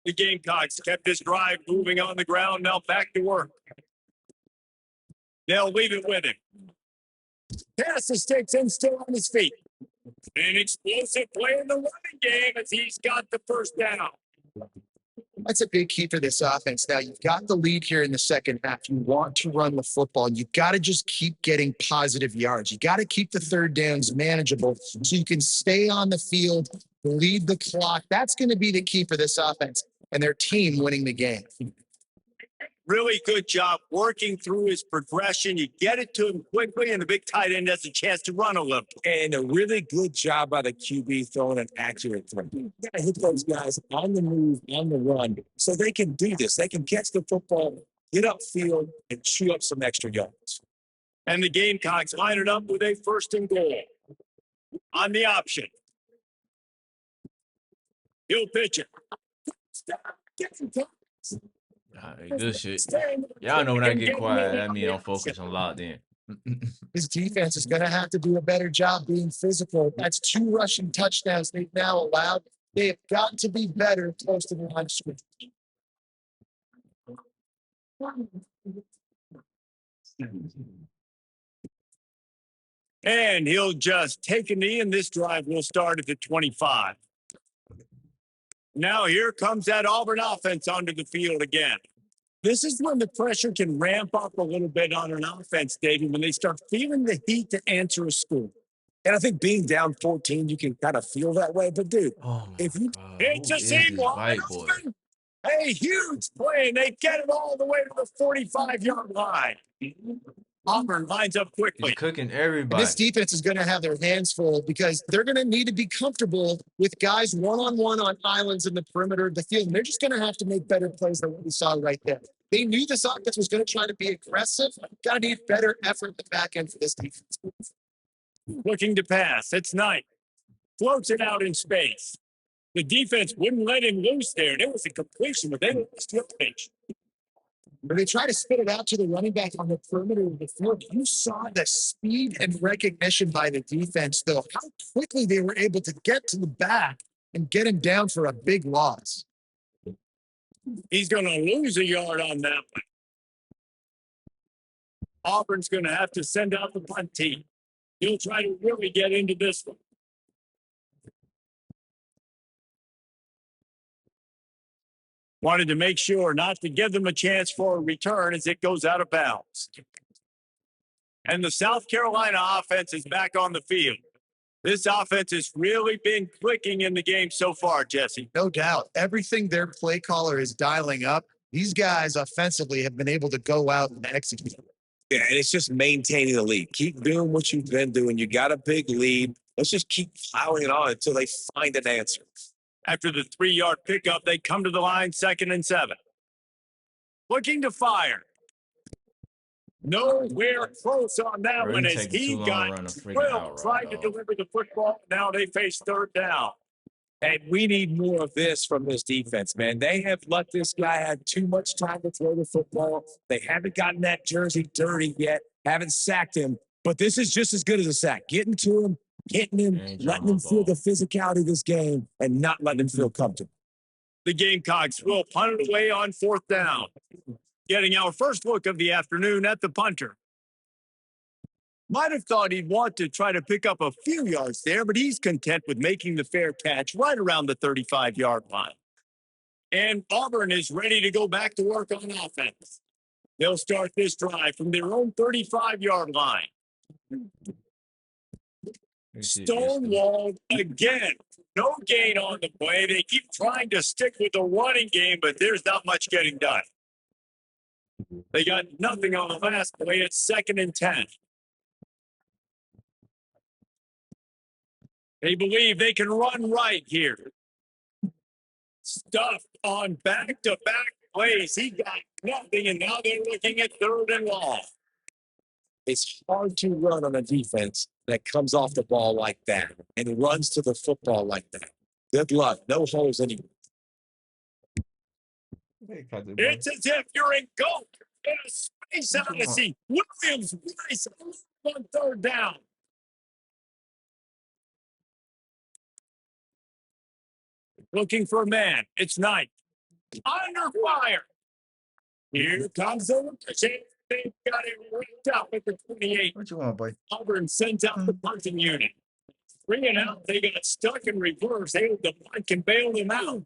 The Gamecocks kept this drive moving on the ground. Now back to work. They'll leave it with him. Passes takes in still on his feet. An explosive play in the running game as he's got the first down. That's a big key for this offense. Now, you've got the lead here in the second half. You want to run the football. You've got to just keep getting positive yards. You got to keep the third downs manageable so you can stay on the field, lead the clock. That's going to be the key for this offense and their team winning the game. Really good job working through his progression. You get it to him quickly, and the big tight end has a chance to run a little. And a really good job by the QB throwing an accurate throw. You got to hit those guys on the move, on the run, so they can do this. They can catch the football, get upfield, and chew up some extra yards. And the Gamecocks line it up with a 1st and goal. On the option. He'll pitch it. Good shit. Y'all know when I get quiet, that means I'm focused on locked in. His defense is going to have to do a better job being physical. That's 2 rushing touchdowns they've now allowed. They have got to be better close to the line of scrimmage. And he'll just take a knee, and this drive will start at the 25. Now here comes that Auburn offense onto the field again. This is when the pressure can ramp up a little bit on an offense, David, when they start feeling the heat to answer a score. And I think being down 14, you can kind of feel that way. But, dude, if you it's a seam wide open, a huge play, and they get it all the way to the 45-yard line. Auburn lines up quickly. He's cooking everybody. This defense is going to have their hands full because they're going to need to be comfortable with guys one-on-one on islands in the perimeter of the field. And they're just going to have to make better plays than what we saw right there. They knew this offense was going to try to be aggressive. Got to need better effort at the back end for this defense. Looking to pass. It's Knight. Floats it out in space. The defense wouldn't let him loose there. There was a completion, but they were still pitch. When they try to spit it out to the running back on the perimeter of the field, you saw the speed and recognition by the defense, though, how quickly they were able to get to the back and get him down for a big loss. He's going to lose a yard on that one. Auburn's going to have to send out the punt team. He'll try to really get into this one. Wanted to make sure not to give them a chance for a return as it goes out of bounds. And the South Carolina offense is back on the field. This offense has really been clicking in the game so far, Jesse. No doubt. Everything their play caller is dialing up, these guys offensively have been able to go out and execute. Yeah, and it's just maintaining the lead. Keep doing what you've been doing. You got a big lead. Let's just keep plowing it on until they find an answer. After the 3-yard pickup, they come to the line 2nd and 7. Looking to fire. Nowhere close on that one as he got trying to deliver the football. Now they face 3rd down. And we need more of this from this defense, man. They have let this guy have too much time to throw the football. They haven't gotten that jersey dirty yet, haven't sacked him. But this is just as good as a sack. Getting to him, hitting him, letting him feel the physicality of this game, and not letting him feel comfortable. The Gamecocks will punt it away on 4th down. Getting our first look of the afternoon at the punter. Might have thought he'd want to try to pick up a few yards there, but he's content with making the fair catch right around the 35-yard line. And Auburn is ready to go back to work on offense. They'll start this drive from their own 35-yard line. Stonewalled again. No gain on the play. They keep trying to stick with the running game, but there's not much getting done. They got nothing on the last play. It's 2nd and 10. They believe they can run right here. Stuffed on back-to-back plays. He got nothing, and now they're looking at 3rd and long. It's hard to run on a defense that comes off the ball like that and runs to the football like that. Good luck. No holes anywhere. It's as if you're in goal in a space odyssey. Williams Rice on 3rd down. Looking for a man. It's Knight. Under fire. Here comes the they've got it ripped up at the 28. What you want, boy? Auburn sends out the punting unit. 3 and out. They got stuck in reverse. The punt can bail them out.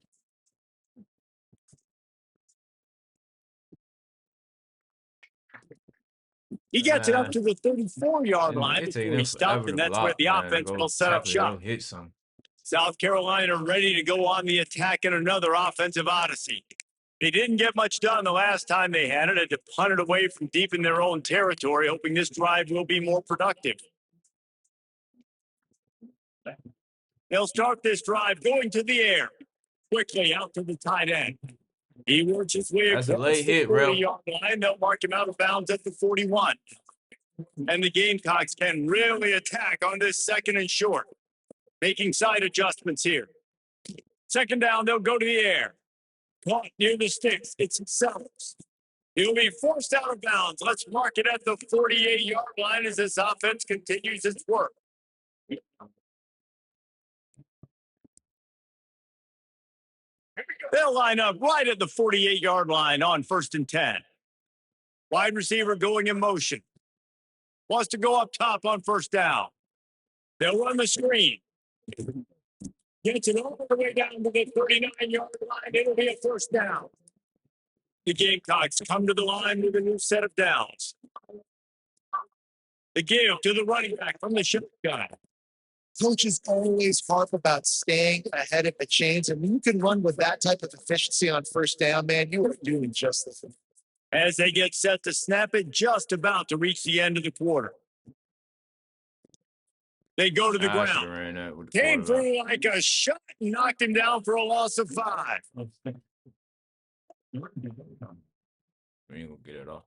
He gets it up to the 34-yard line before he stopped, and that's where the offense will set up shop. South Carolina ready to go on the attack in another offensive odyssey. They didn't get much done the last time they had it. Had to punt it away from deep in their own territory, hoping this drive will be more productive. They'll start this drive going to the air. Quickly out to the tight end. He works his way across the 40-yard line. They'll mark him out of bounds at the 41. And the Gamecocks can really attack on this 2nd and short. Making side adjustments here. 2nd down, they'll go to the air. Caught near the sticks. It's Sellers. He'll be forced out of bounds. Let's mark it at the 48-yard line as this offense continues its work. They'll line up right at the 48-yard line on 1st and 10. Wide receiver going in motion. Wants to go up top on 1st down. They'll run the screen. Gets it all the way down to the 39-yard line. It'll be a 1st down. The Gamecocks come to the line with a new set of downs. The give to the running back from the shotgun. Coaches always harp about staying ahead of the chains, and when you can run with that type of efficiency on 1st down, man, you are doing just the thing. As they get set to snap it, just about to reach the end of the quarter. They go to the ground. Came through like a shot and knocked him down for a loss of 5. We ain't gonna get it off.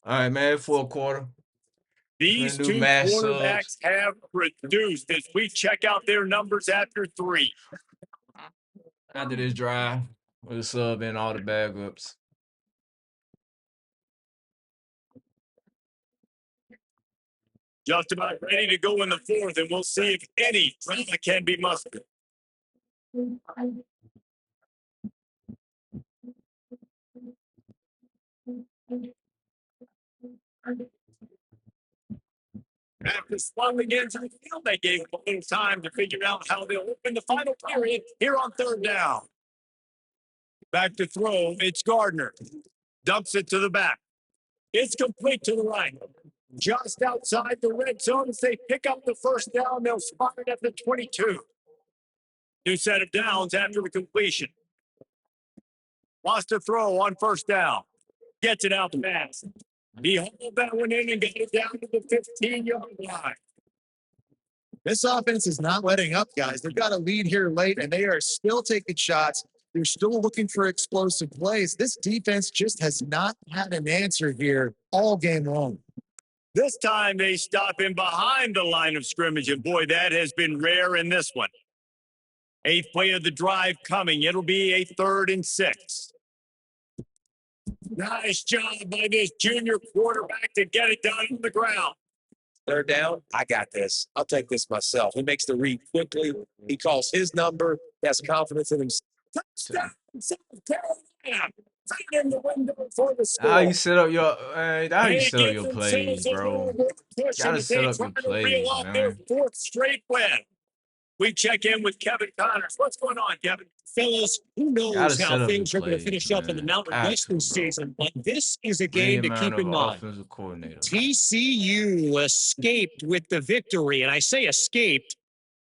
All right, man, 4th quarter. These 2 quarterbacks have produced as we check out their numbers after 3. After this drive, we'll sub in all the backups. Just about ready to go in the 4th, and we'll see if any drama can be mustered. After slowing into the field, they gave them a little time to figure out how they'll open the final period here on 3rd down. Back to throw, it's Gardner. Dumps it to the back. It's complete to the right. Just outside the red zone as they pick up the 1st down. They'll spot it at the 22. New set of downs after the completion. Wants to throw on 1st down. Gets it out fast. He hauled that one in and got it down to the 15-yard line. This offense is not letting up, guys. They've got a lead here late, and they are still taking shots. They're still looking for explosive plays. This defense just has not had an answer here all game long. This time they stop him behind the line of scrimmage, and boy, that has been rare in this one. 8th play of the drive coming. It'll be a 3rd and 6. Nice job by this junior quarterback to get it down on the ground. 3rd down, I got this. I'll take this myself. He makes the read quickly. He calls his number. He has confidence in himself. Touchdown, South Carolina. Right in the window for the score. How you set up your plays, bro? Gotta set up your plays, man. Their 4th straight win. We check in with Kevin Connors. What's going on, Kevin? Fellas, who knows how things are going to finish up in the Mountain West this season, but this is a game to keep in mind. TCU escaped with the victory, and I say escaped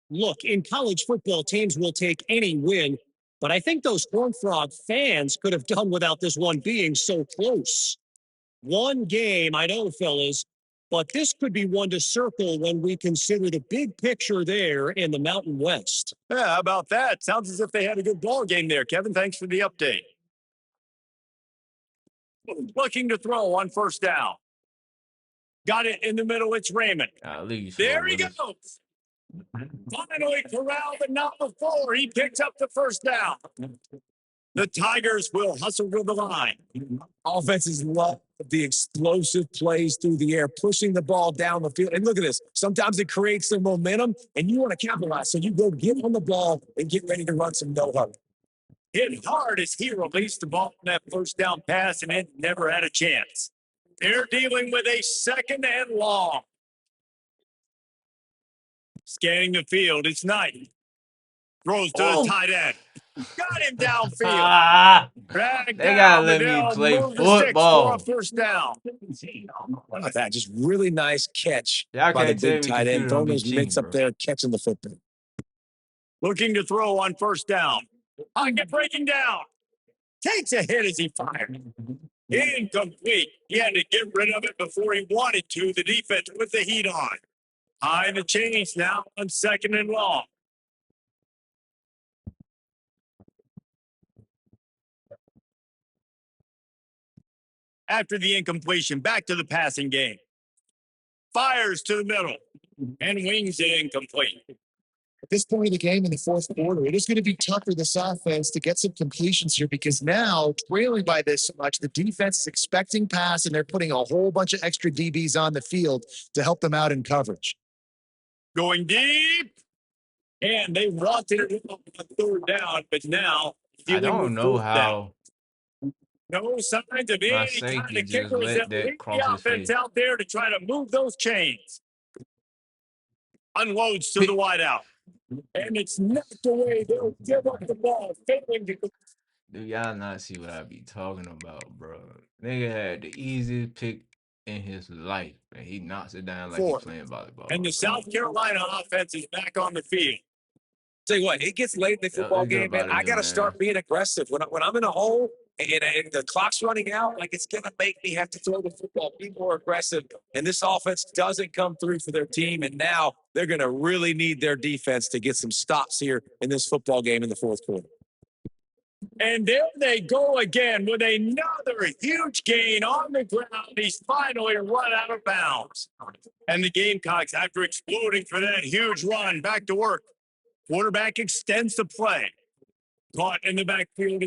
Look, in college football, teams will take any win, but I think those Horned Frog fans could have done without this one being so close. One game, I know, fellas, but this could be one to circle when we consider the big picture there in the Mountain West. Yeah, how about that? Sounds as if they had a good ball game there, Kevin. Thanks for the update. Looking to throw on first down. Got it in the middle. It's Raymond. There he goes. Finally corralled, but not before. He picks up the first down. The Tigers will hustle to the line. Offenses love the explosive plays through the air, pushing the ball down the field. And look at this. Sometimes it creates some momentum, and you want to capitalize. So you go get on the ball and get ready to run some no-huddle. Hit hard as he released the ball on that first down pass, and it never had a chance. They're dealing with a second and long. Scanning the field, it's Knight. Throws to the tight end. Got him downfield. They gotta let me play football. For a first down. How about that? Just really nice catch by the big tight end. Throwing those mitts up there, catching the football. Looking to throw on first down. Pocket breaking down. Takes a hit as he fired. Incomplete. He had to get rid of it before he wanted to. The defense with the heat on. High the chains now on second and long. After the incompletion, back to the passing game. Fires to the middle and wings it incomplete. At this point of the game in the fourth quarter, it is going to be tough for this offense to get some completions here because now, trailing by this much, the defense is expecting pass and they're putting a whole bunch of extra DBs on the field to help them out in coverage. Going deep. And they wanted it on third down, but now I don't know how. No signs of any kind of kickers that lead the offense out there to try to move those chains. Unloads to the wideout. And it's knocked away. They'll give up the ball. Failing to... Do y'all not see what I be talking about, bro? Nigga had the easiest pick in his life, and he knocks it down like he's playing volleyball. And the South Carolina offense is back on the field. Tell you what, it gets late in the football game, man. I got to start being aggressive. When I'm in a hole and the clock's running out, like it's going to make me have to throw the football, be more aggressive. And this offense doesn't come through for their team. And now they're going to really need their defense to get some stops here in this football game in the fourth quarter. And there they go again with another huge gain on the ground. He's finally run out of bounds. And the Gamecocks, after exploding for that huge run, back to work. Quarterback extends the play. Caught in the backfield.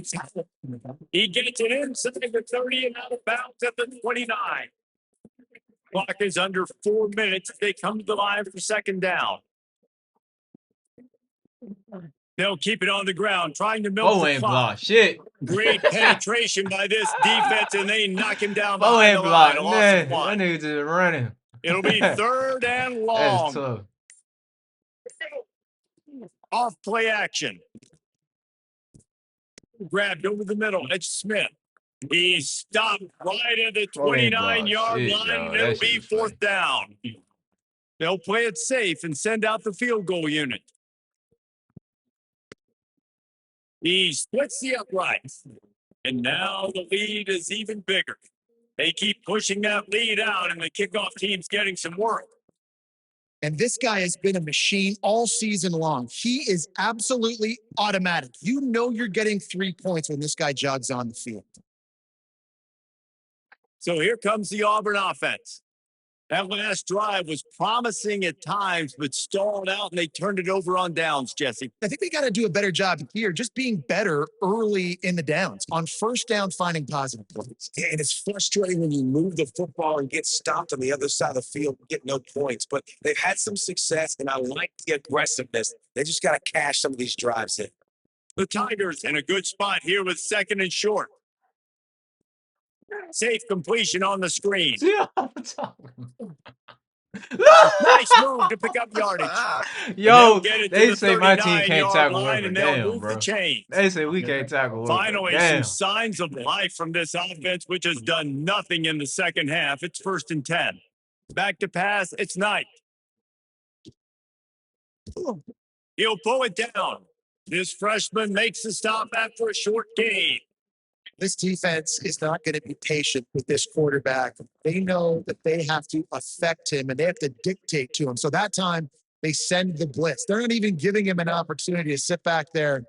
He gets it inside the 30 and out of bounds at the 29. Clock is under 4 minutes. They come to the line for second down. They'll keep it on the ground, trying to milk the clock. Shit. Great penetration by this defense, and they knock him down behind the line. Man, that nigga just running. It'll be third and long. That's tough. Off play action. Grabbed over the middle. It's Smith. He stopped right at the 29-yard line, and it'll be fourth down. They'll play it safe and send out the field goal unit. He splits the uprights, and now the lead is even bigger. They keep pushing that lead out, and the kickoff team's getting some work. And this guy has been a machine all season long. He is absolutely automatic. You know you're getting 3 points when this guy jogs on the field. So here comes the Auburn offense. That last drive was promising at times, but stalled out, and they turned it over on downs, Jesse. I think they got to do a better job here, just being better early in the downs. On first down, finding positive plays. And it's frustrating when you move the football and get stopped on the other side of the field, get no points. But they've had some success, and I like the aggressiveness. They just got to cash some of these drives in. The Tigers in a good spot here with second and short. Safe completion on the screen. Nice move to pick up yardage. Yo, they say my team can't tackle worth a damn, bro. They say we can't tackle worth a damn. Finally, some signs of life from this offense, which has done nothing in the second half. It's 1st and 10. Back to pass. It's Knight. He'll pull it down. This freshman makes the stop after a short gain. This defense is not going to be patient with this quarterback. They know that they have to affect him and they have to dictate to him. So that time they send the blitz. They're not even giving him an opportunity to sit back there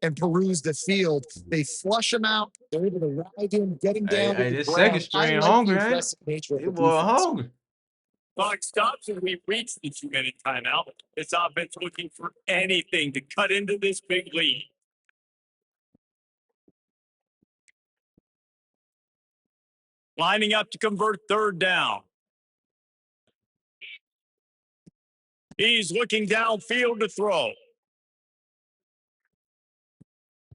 and peruse the field. They flush him out. They're able to ride him, get him down to the This second ground. I string like the hungry, ain't it? aggressive nature of They the boy defense. hungry. Clock stops and we reach the 2-minute timeout. This offense looking for anything to cut into this big lead. Lining up to convert third down. He's looking downfield to throw.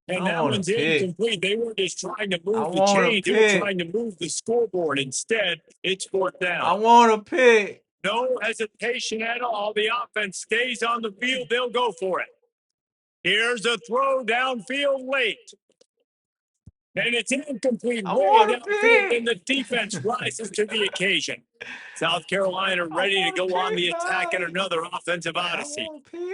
And that one's incomplete. They were just trying to move the chains. They were trying to move the scoreboard. Instead, it's fourth down. I want a pick. No hesitation at all. The offense stays on the field. They'll go for it. Here's a throw downfield late. And it's incomplete way downfield, and the defense rises to the occasion. South Carolina ready to go on the attack in another offensive odyssey.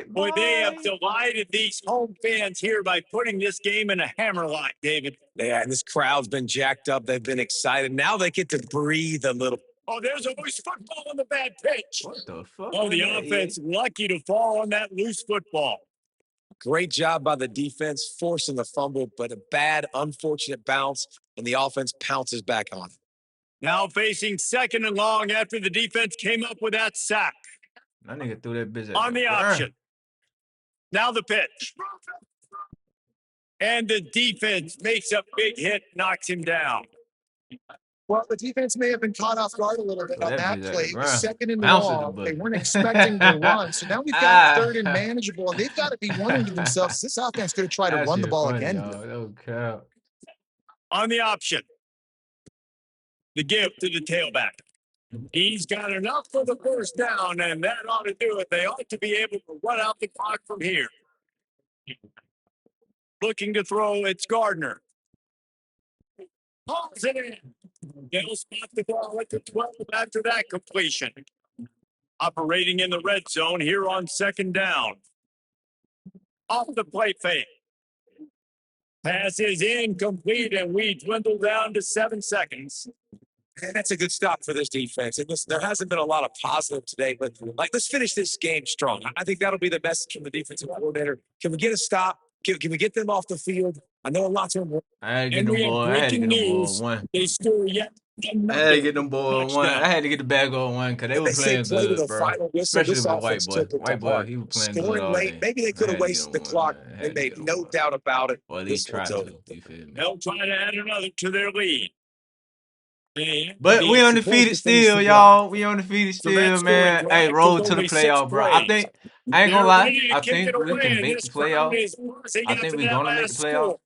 Boy, they have delighted these home fans here by putting this game in a hammerlock, David. Yeah, and this crowd's been jacked up. They've been excited. Now they get to breathe a little. Oh, there's a loose football on the bad pitch. What the fuck? Oh, the offense lucky to fall on that loose football. Great job by the defense, forcing the fumble, but a bad, unfortunate bounce, and the offense pounces back on it. Now facing second and long after the defense came up with that sack. That nigga threw that bitch on the option. Now the pitch. And the defense makes a big hit, knocks him down. Well, the defense may have been caught off guard a little bit on that play. It was second and long. They weren't expecting the run. So now we've got third and manageable, and they've got to be wondering to themselves, this offense going to try to run the ball again. On the option. The give to the tailback. He's got enough for the first down, and that ought to do it. They ought to be able to run out the clock from here. Looking to throw, it's Gardner. Pulls it in. They'll spot the ball at the 12 after that completion. Operating in the red zone here on second down. Off the play fake. Pass is incomplete, and we dwindle down to 7 seconds. And that's a good stop for this defense. And listen, there hasn't been a lot of positive today, but let's finish this game strong. I think that'll be the message from the defensive coordinator. Can we get a stop? Can we get them off the field? I know a lot's on. I had to get them boy. I had to get them boy one. They score yet. I had to get them boy one. I had to get the bag on one because they were playing good, bro. Especially with white boy. White boy, he was playing good all day. Maybe they could have wasted the clock. They made no doubt about it. Well, they tried to. You feel me? They'll try to add another to their lead. But we undefeated still, y'all. We undefeated still, man. Hey, roll to the playoff, bro. I ain't gonna lie. I think we can make the playoff. I think we're gonna make the playoff.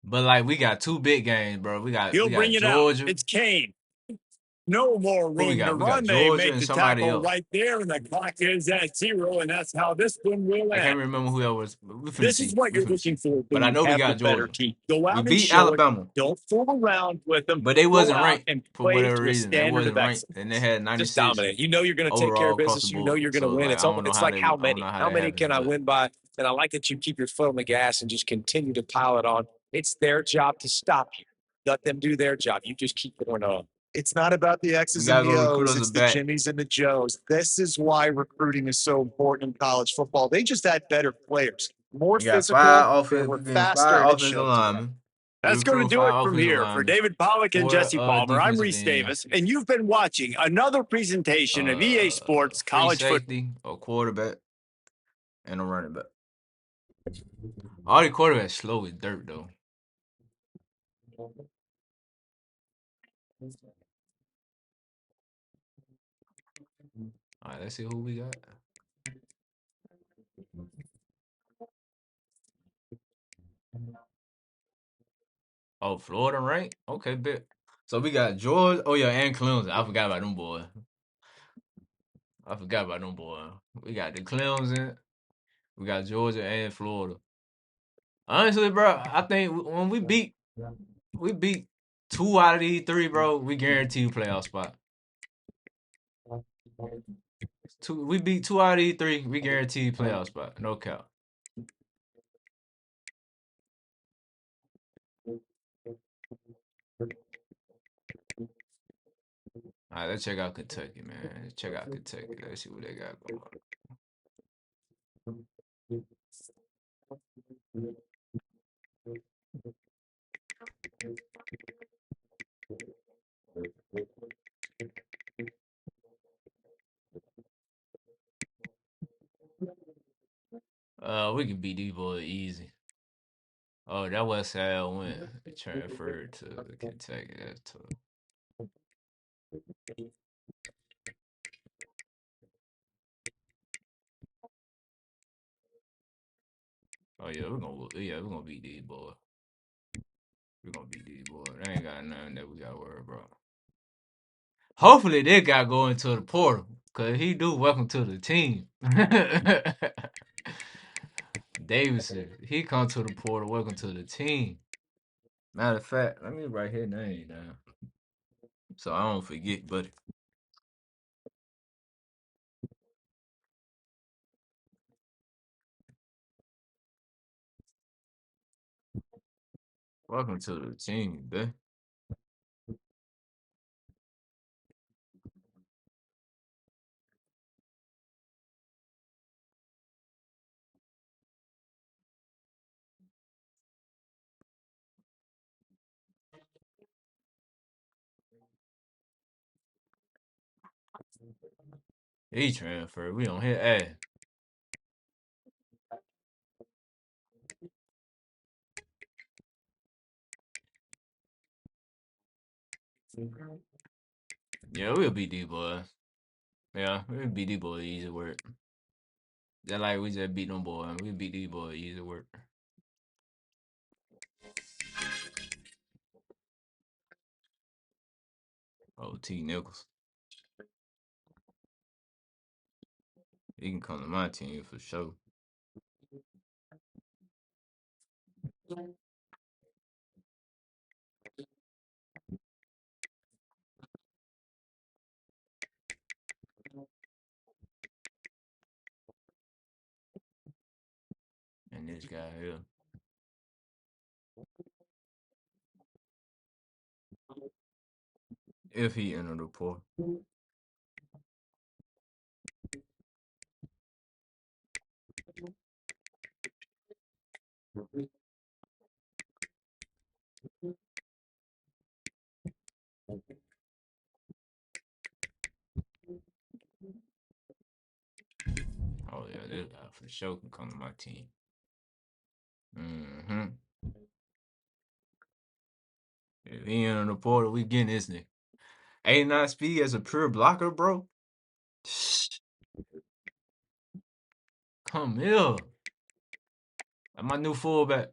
But like, we got 2 big games, bro. We got Georgia. It's Kane. No more room to run. They make the tackle right there, and the clock is at 0, and that's how this one will end. I can't remember who that was. This is what you're looking for. But I know we got Georgia. Go out we beat Alabama. Don't fool around with them. But they wasn't ranked for whatever reason. They wasn't ranked, and they had 96. Just dominant. You know you're going to take care of business. You know you're going to win. It's like how many? How many can I win by? And I like that you keep your foot on the gas and just continue to pile it on. It's their job to stop you. Let them do their job. You just keep going on. It's not about the X's and the O's. It's the Jimmies and the Joes. This is why recruiting is so important in college football. They just had better players, more physical, faster. That's going to do it from here. For David Pollack and Jesse Palmer, I'm Reese Davis, and you've been watching another presentation of EA Sports College Football. A quarterback and a running back. All the quarterbacks slow as dirt, though. All right, let's see who we got. Oh, Florida, right? Okay, bet. So we got Georgia. Oh, yeah, and Clemson. I forgot about them boys. We got the Clemson. We got Georgia and Florida. Honestly, bro, I think when we beat 2 out of these 3, bro, we guarantee you playoff spot. We beat 2 out of these 3. We guaranteed playoff spot. No cap. All right, let's check out Kentucky, man. Let's check out Kentucky. Let's see what they got going. We can beat these boys easy. Oh, that West Side went transferred to Kentucky. That's tough. Oh yeah, we're gonna beat these boys. We're gonna beat these boys. They ain't got nothing that we gotta worry about. Hopefully they got going to the portal. Cause he do welcome to the team. Davidson, he come to the portal, welcome to the team. Matter of fact, let me write his name down. So I don't forget, buddy. Welcome to the team, man. He transferred. We on his ass. Yeah, we'll beat these boys. Yeah, we'll beat these boys easy work. Just like we just beat them boys. We beat these boys easy work. Oh, T. Nichols. He can come to my team for sure. And this guy here. If he enter the portal. Oh yeah, this guy for sure can come to my team. Mm-hmm. If he enter the portal, we getting this nigga. 89 speed as a pure blocker, bro. Come here. I'm my new fullback.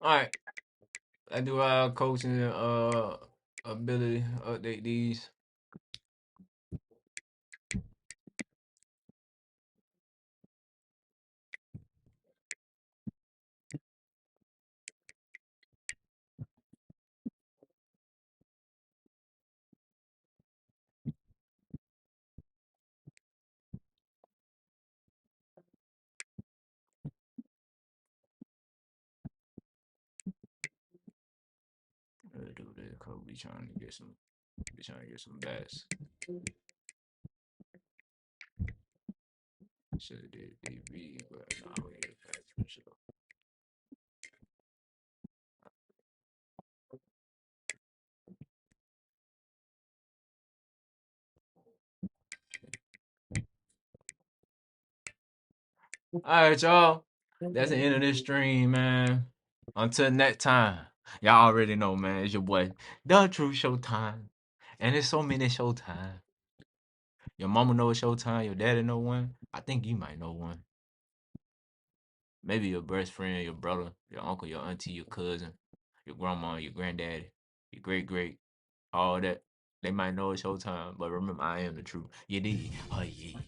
All right. I do our coaching ability update these. Do this cause we trying to get some bats. Should have did DB, but nah, we get bats for sure. All right, y'all. That's the end of this stream, man. Until next time, y'all already know, man. It's your boy, The True Showtime, and it's so many Showtime. Your mama know a Showtime. Your daddy know one. I think you might know one. Maybe your best friend, your brother, your uncle, your auntie, your cousin, your grandma, your granddaddy, your great great, all that. They might know it's showtime, but remember, I am the truth. You did. Oh, yeah.